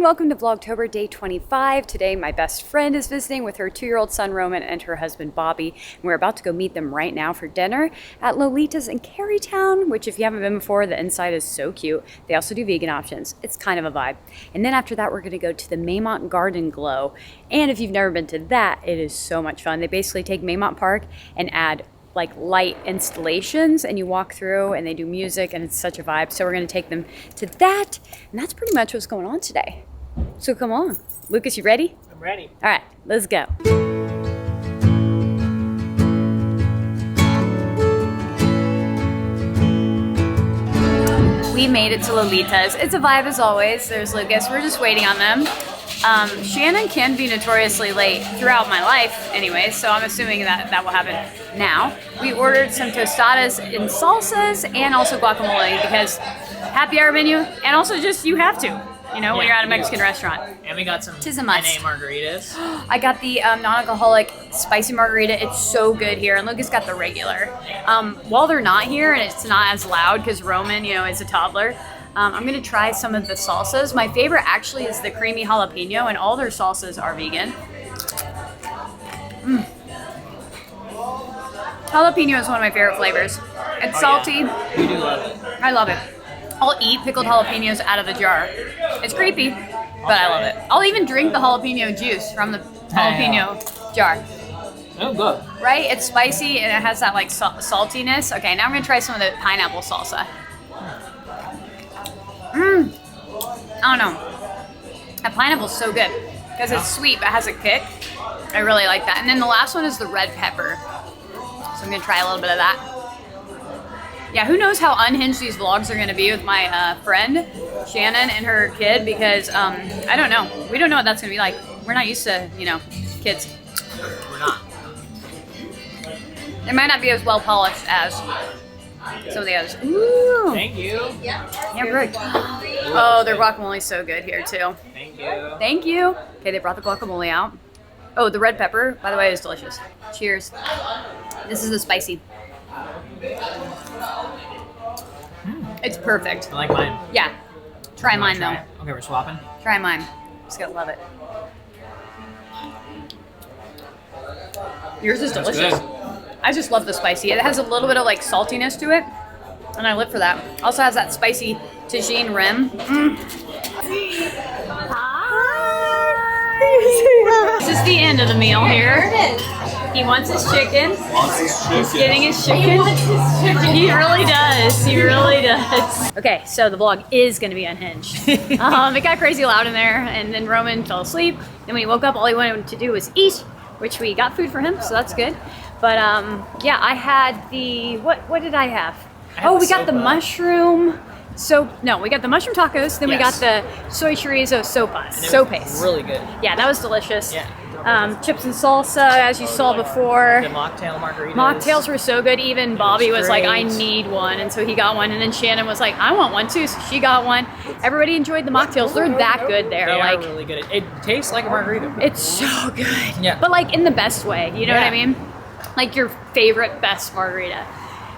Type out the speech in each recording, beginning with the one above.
welcome to Vlogtober day 25. Today my best friend is visiting with her 2-year-old son Roman and her husband Bobby. And we're about to go meet them right now for dinner at Lolita's in Carytown, which if you haven't been before, the inside is so cute. They also do vegan options. It's kind of a vibe. And then after that, we're gonna go to the Maymont Garden Glow. And if you've never been to that, it is so much fun. They basically take Maymont Park and add like light installations and you walk through and they do music and it's such a vibe. So we're gonna take them to that. And that's pretty much what's going on today. So come on. Lucas, you ready? I'm ready. All right, let's go. We made it to Lolita's. It's a vibe as always. There's Lucas, we're just waiting on them. Shannon can be notoriously late throughout my life anyway, so I'm assuming that will happen now. We ordered some tostadas and salsas and also guacamole because happy hour menu, and also just you have to, you know, when you're at a Mexican restaurant. And we got some Tis a must. NA margaritas. I got the non-alcoholic spicy margarita. It's so good here, and Lucas got the regular. While they're not here and it's not as loud because Roman, you know, is a toddler, I'm gonna try some of the salsas. My favorite actually is the creamy jalapeno, and all their salsas are vegan. Jalapeno is one of my favorite flavors. It's salty. Yeah. We do love it. I love it. I'll eat pickled jalapenos out of the jar. It's creepy, but I love it. I'll even drink the jalapeno juice from the jalapeno jar. Oh, good. Right? It's spicy and it has that like saltiness. Okay, now I'm gonna try some of the pineapple salsa. I don't know. That pineapple's so good because it's sweet but has a kick. I really like that. And then the last one is the red pepper. So I'm gonna try a little bit of that. Yeah, who knows how unhinged these vlogs are gonna be with my friend Shannon and her kid, because I don't know. We don't know what that's gonna be like. We're not used to, you know, kids. We're not. They might not be as well polished as some of the others. Ooh. Thank you. Yeah, right. Oh, their guacamole's so good here too. Thank you. Thank you. Okay, they brought the guacamole out. Oh, the red pepper, by the way, is delicious. Cheers. This is the spicy. It's perfect. I like mine. Yeah. Try mine though. Okay, we're swapping. Try mine. Just gonna love it. Yours is That's delicious. good. I just love the spicy. It has a little bit of like saltiness to it, and I live for that. Also has that spicy tagine rim. Hi. This is the end of the meal here. He wants his chicken. He's getting his chicken. He really does. He really does. Okay, so the vlog is going to be unhinged. It got crazy loud in there, and then Roman fell asleep. Then when he woke up, all he wanted to do was eat, which we got food for him, so that's good. But yeah, I had the, what did I have? Oh, we got the mushroom. No, we got the mushroom tacos, then we got the soy chorizo sopes. Really good. Yeah, that was delicious. Yeah. Chips and salsa, as you saw before. The mocktail margaritas. Mocktails were so good. Even Bobby was like, I great. need one. And so he got one. And then Shannon was like, I want one too. So she got one. Everybody enjoyed the mocktails. They're that good there. They like, are really good. It tastes like a margarita. it's so good. Yeah. But like in the best way. You know what I mean? Like your favorite, best margarita.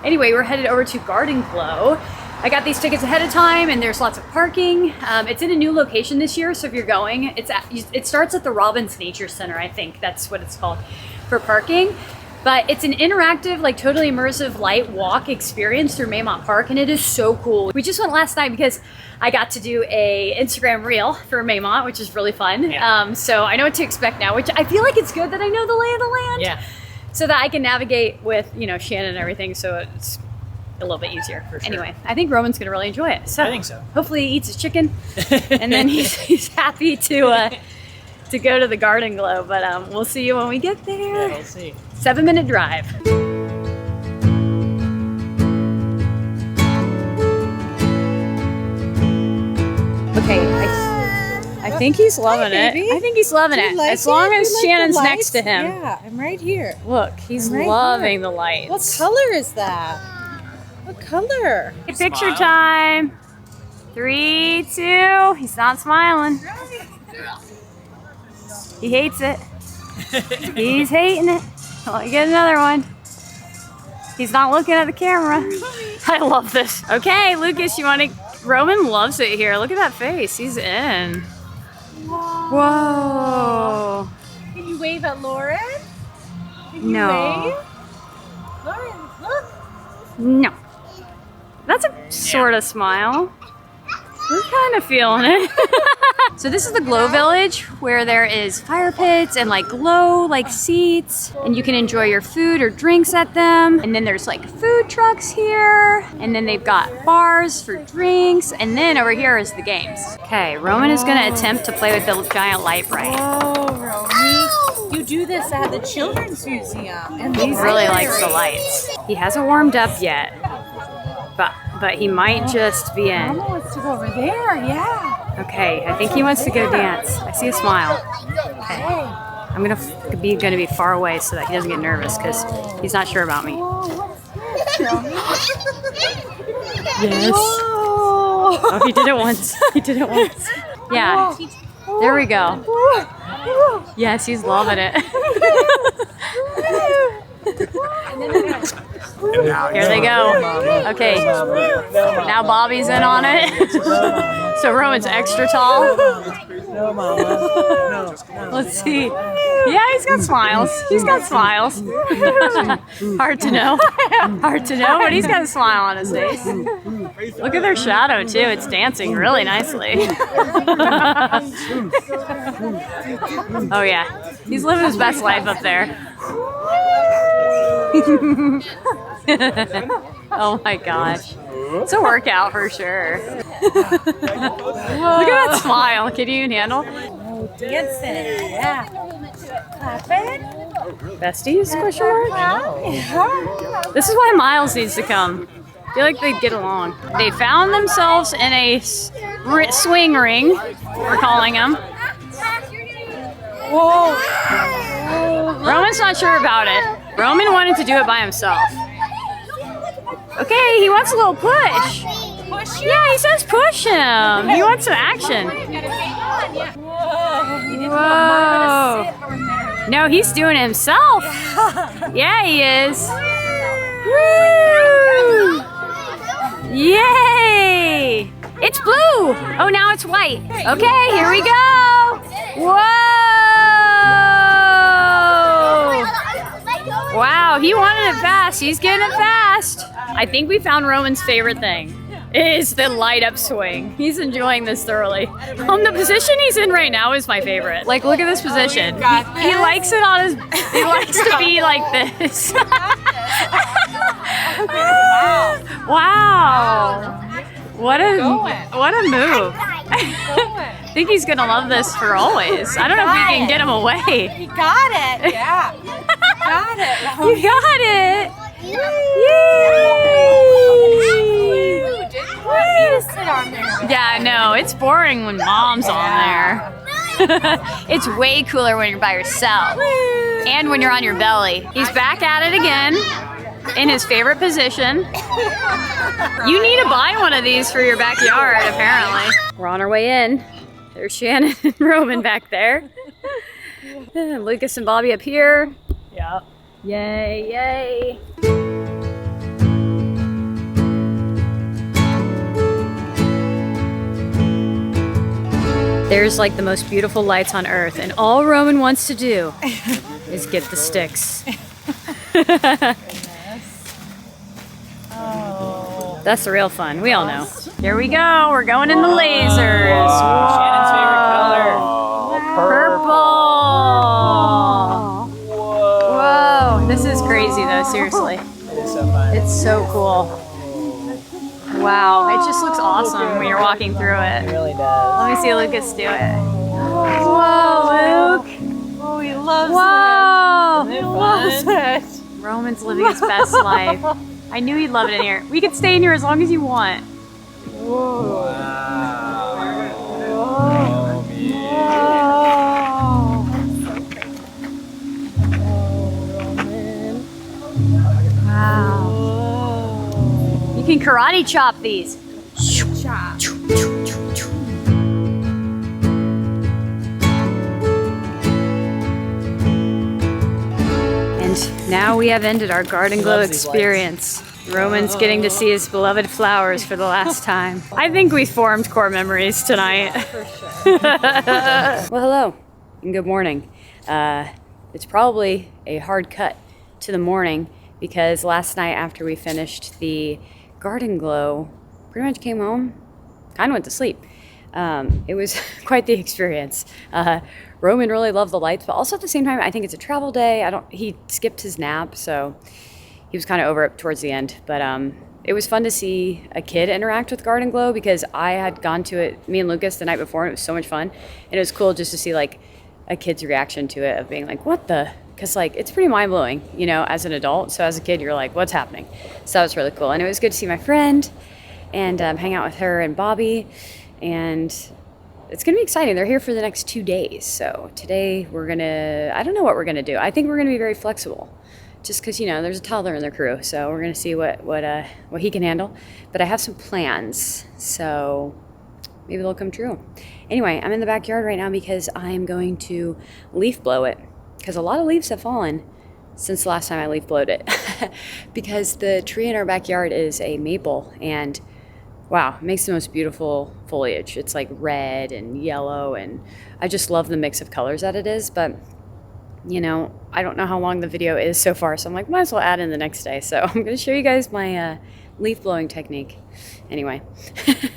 Anyway, we're headed over to Garden Glow. I got these tickets ahead of time, and there's lots of parking. It's in a new location this year, so if you're going, it starts at the Robbins Nature Center, I think that's what it's called, for parking. But it's an interactive, like totally immersive light walk experience through Maymont Park, and it is so cool. We just went last night because I got to do a Instagram reel for Maymont, which is really fun. Yeah. So I know what to expect now, which I feel like it's good that I know the lay of the land. Yeah. So that I can navigate with, you know, Shannon and everything, so it's a little bit easier. For sure. Anyway, I think Roman's gonna really enjoy it. So I think so. Hopefully he eats his chicken, and then he's happy to go to the Garden Glow. But we'll see you when we get there. Yeah, we'll see. 7-minute drive. Okay, I think he's loving it. I think he's loving it. Like as long it? as You like Shannon's the next to lights? him. Yeah, I'm right here. Look, he's I'm right loving here. the lights. What color is that? What color? Picture Smile. time. 3, 2. He's not smiling. He hates it. He's hating it. Let me get another one. He's not looking at the camera. I love this. Okay, Lucas, you want to... Roman loves it here. Look at that face. He's in. Whoa. Can you wave at Lauren? Can you No. wave? Lauren, look. No. That's a sort of smile. We're kind of feeling it. So this is the Glow Village, where there is fire pits and like glow like seats, and you can enjoy your food or drinks at them. And then there's like food trucks here, and then they've got bars for drinks, and then over here is the games. Okay, Roman is gonna attempt to play with the giant light bright. Oh, Romy. You do this at the Children's Museum. And He really likes the lights. He hasn't warmed up yet, but he might just be in. Mama wants to go over there, yeah. Okay, I think he wants to go dance. I see a smile. Okay. I'm gonna be far away so that he doesn't get nervous because he's not sure about me. Yes. Oh, he did it once. He did it once. Yeah. There we go. Yes, he's loving it. Here they go. Okay. Now Bobby's in on it. So Roman's extra tall. No, Mama. No. Let's see. Yeah, he's got smiles. He's got smiles. Hard to know. Hard to know, but he's got a smile on his face. Look at their shadow, too. It's dancing really nicely. Oh, yeah. He's living his best life up there. Oh, my gosh. It's a workout for sure. Look at that smile. Can you handle? Oh, dancing, yeah. Clapping. Besties? Question mark? Yeah. This is why Miles needs to come. I feel like they'd get along. They found themselves in a swing ring, we're calling them. Whoa. Roman's not sure about it. Roman wanted to do it by himself. Okay, he wants a little push. Push you. Yeah, he says push him. He wants some action. Whoa. No, he's doing it himself. Yeah, he is. Woo! Yay! It's blue. Oh, now it's white. Okay, here we go. Whoa! Wow, he wanted it fast. He's getting it fast. I think we found Roman's favorite thing. Is the light up swing. He's enjoying this thoroughly. The position he's in right now is my favorite. Like, look at this position. He likes it on his, he likes to be like this. Wow. What a move. I think he's gonna love this for always. I don't know if we can get him away. You got it. Yeah. Got it. You got it. Yay! Yeah, I know. It's boring when mom's on there. It's way cooler when you're by yourself. And when you're on your belly. He's back at it again in his favorite position. You need to buy one of these for your backyard, apparently. We're on our way in. There's Shannon and Roman back there. Lucas and Bobby up here. Yeah. Yay, yay. There's like the most beautiful lights on earth, and all Roman wants to do is get the sticks. Oh. That's the real fun. We all know. Here we go. We're going in the lasers. Shannon's favorite color. Purple. Whoa. This is crazy though, seriously. It is so fun. It's so cool. Wow. It just looks awesome when you're walking through It it. really does. Let me see Lucas do it. Whoa, Luke. Oh, he loves Whoa. it. He loves it. Roman's living his best life. I knew he'd love it in here. We could stay in here as long as you want. Whoa. Wow. You can karate chop these. Chop. And now we have ended our Garden Glow loves these experience. Roman's getting to see his beloved flowers for the last time. I think we formed core memories tonight. Well, hello and good morning. It's probably a hard cut to the morning because last night after we finished the garden glow, pretty much came home, kind of went to sleep. It was quite the experience. Roman really loved the lights, but also at the same time, I think it's a travel day. He skipped his nap, so he was kind of over it towards the end. But it was fun to see a kid interact with Garden Glow because I had gone to it, me and Lucas, the night before, and it was so much fun. And it was cool just to see like a kid's reaction to it of being like, what the? Because like it's pretty mind blowing, you know, as an adult. So as a kid, you're like, what's happening? So that was really cool. And it was good to see my friend and hang out with her and Bobby. And it's going to be exciting. They're here for the next 2 days. So today I don't know what we're going to do. I think we're going to be very flexible just because, you know, there's a toddler in the crew. So we're going to see what he can handle. But I have some plans. So maybe they'll come true. Anyway, I'm in the backyard right now because I'm going to leaf blow it. Because a lot of leaves have fallen since the last time I leaf blowed it. Because the tree in our backyard is a maple and wow, it makes the most beautiful foliage. It's like red and yellow, and I just love the mix of colors that it is. But, you know, I don't know how long the video is so far, so I'm like, might as well add in the next day. So I'm going to show you guys my leaf blowing technique. Anyway,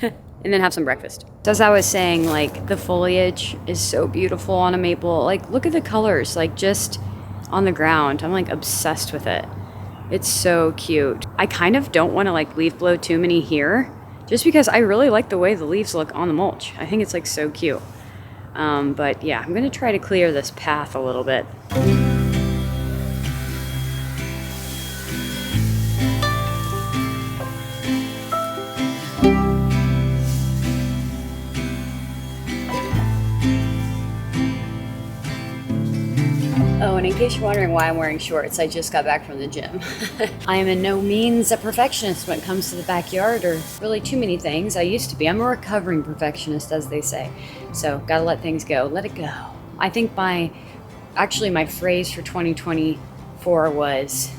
and then have some breakfast. So as I was saying, like, the foliage is so beautiful on a maple. Like, look at the colors, like, just on the ground. I'm, like, obsessed with it. It's so cute. I kind of don't want to, like, leaf blow too many here, just because I really like the way the leaves look on the mulch. I think it's like so cute. But yeah, I'm gonna try to clear this path a little bit. Oh, and in case you're wondering why I'm wearing shorts, I just got back from the gym. I am in no means a perfectionist when it comes to the backyard or really too many things. I used to be. I'm a recovering perfectionist, as they say. So, gotta let things go. Let it go. I think my phrase for 2024 was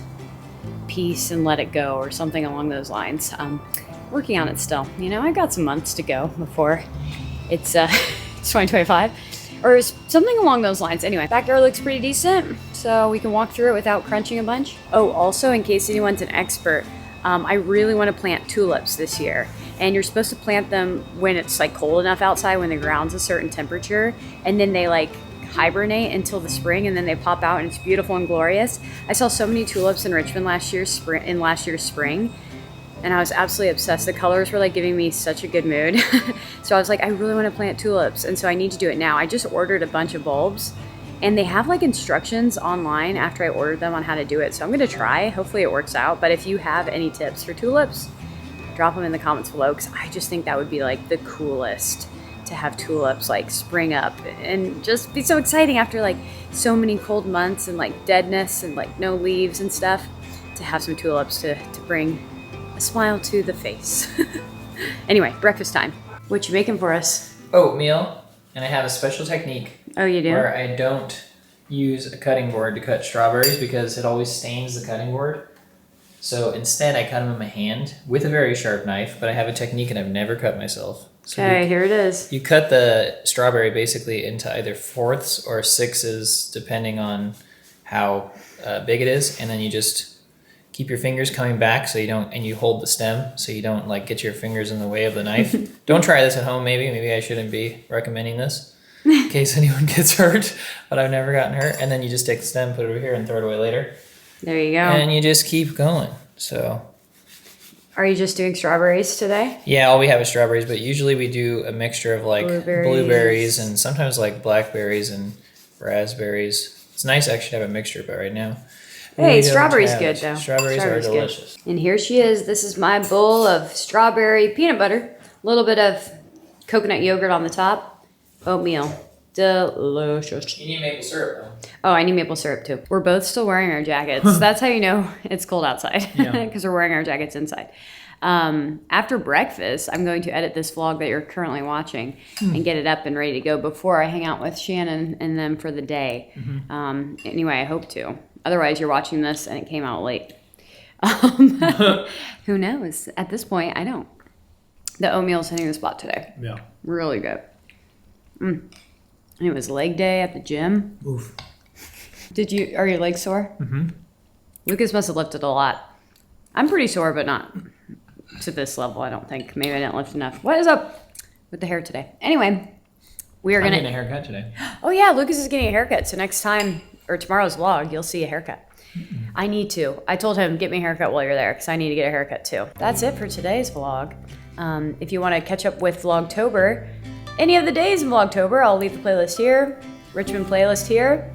peace and let it go or something along those lines. Working on it still. You know, I got some months to go before it's 2025. Or something along those lines. Anyway, backyard looks pretty decent, so we can walk through it without crunching a bunch. Oh, also, in case anyone's an expert, I really want to plant tulips this year. And you're supposed to plant them when it's like cold enough outside, when the ground's a certain temperature, and then they like hibernate until the spring, and then they pop out, and it's beautiful and glorious. I saw so many tulips in Richmond last year's spring. And I was absolutely obsessed. The colors were like giving me such a good mood. So I was like, I really want to plant tulips. And so I need to do it now. I just ordered a bunch of bulbs and they have like instructions online after I ordered them on how to do it. So I'm going to try. Hopefully it works out. But if you have any tips for tulips, drop them in the comments below. Because I just think that would be like the coolest to have tulips like spring up and just be so exciting after like so many cold months and like deadness and like no leaves and stuff. To have some tulips to bring smile to the face. Anyway, breakfast time. What you making for us? Oatmeal, and I have a special technique. Oh, you do? Where I don't use a cutting board to cut strawberries because it always stains the cutting board. So instead I cut them in my hand with a very sharp knife, but I have a technique and I've never cut myself. So okay, here it is. You cut the strawberry basically into either fourths or sixes depending on how big it is, and then you just keep your fingers coming back so you don't, and you hold the stem so you don't like get your fingers in the way of the knife. Don't try this at home. Maybe I shouldn't be recommending this in case anyone gets hurt, but I've never gotten hurt. And then you just take the stem, put it over here, and throw it away later. There you go. And you just keep going. So. Are you just doing strawberries today? Yeah, all we have is strawberries, but usually we do a mixture of like blueberries and sometimes like blackberries and raspberries. It's nice actually to have a mixture, but right now. Hey, strawberries good though. Strawberries are delicious. Good. And here she is. This is my bowl of strawberry peanut butter. A little bit of coconut yogurt on the top. Oatmeal. Delicious. You need maple syrup though. Oh, I need maple syrup too. We're both still wearing our jackets. That's how you know it's cold outside. Because we're wearing our jackets inside. After breakfast, I'm going to edit this vlog that you're currently watching and get it up and ready to go before I hang out with Shannon and them for the day. Anyway, I hope to. Otherwise, you're watching this and it came out late. Who knows? At this point, I don't. The oatmeal's hitting the spot today. Yeah. Really good. And it was leg day at the gym. Oof. Are your legs sore? Mm-hmm. Lucas must have lifted a lot. I'm pretty sore, but not to this level, I don't think. Maybe I didn't lift enough. What is up with the hair today? Anyway, we are I'm gonna. getting a haircut today. Oh yeah, Lucas is getting a haircut. So next time or tomorrow's vlog, you'll see a haircut. I need to. I told him, get me a haircut while you're there because I need to get a haircut too. That's it for today's vlog. If you want to catch up with Vlogtober, any of the days in Vlogtober, I'll leave the playlist here, Richmond playlist here,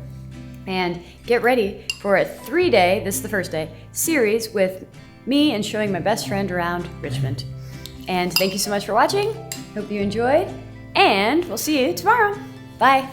and get ready for a 3-day, this is the first day, series with me and showing my best friend around Richmond. And thank you so much for watching. Hope you enjoyed, and we'll see you tomorrow. Bye.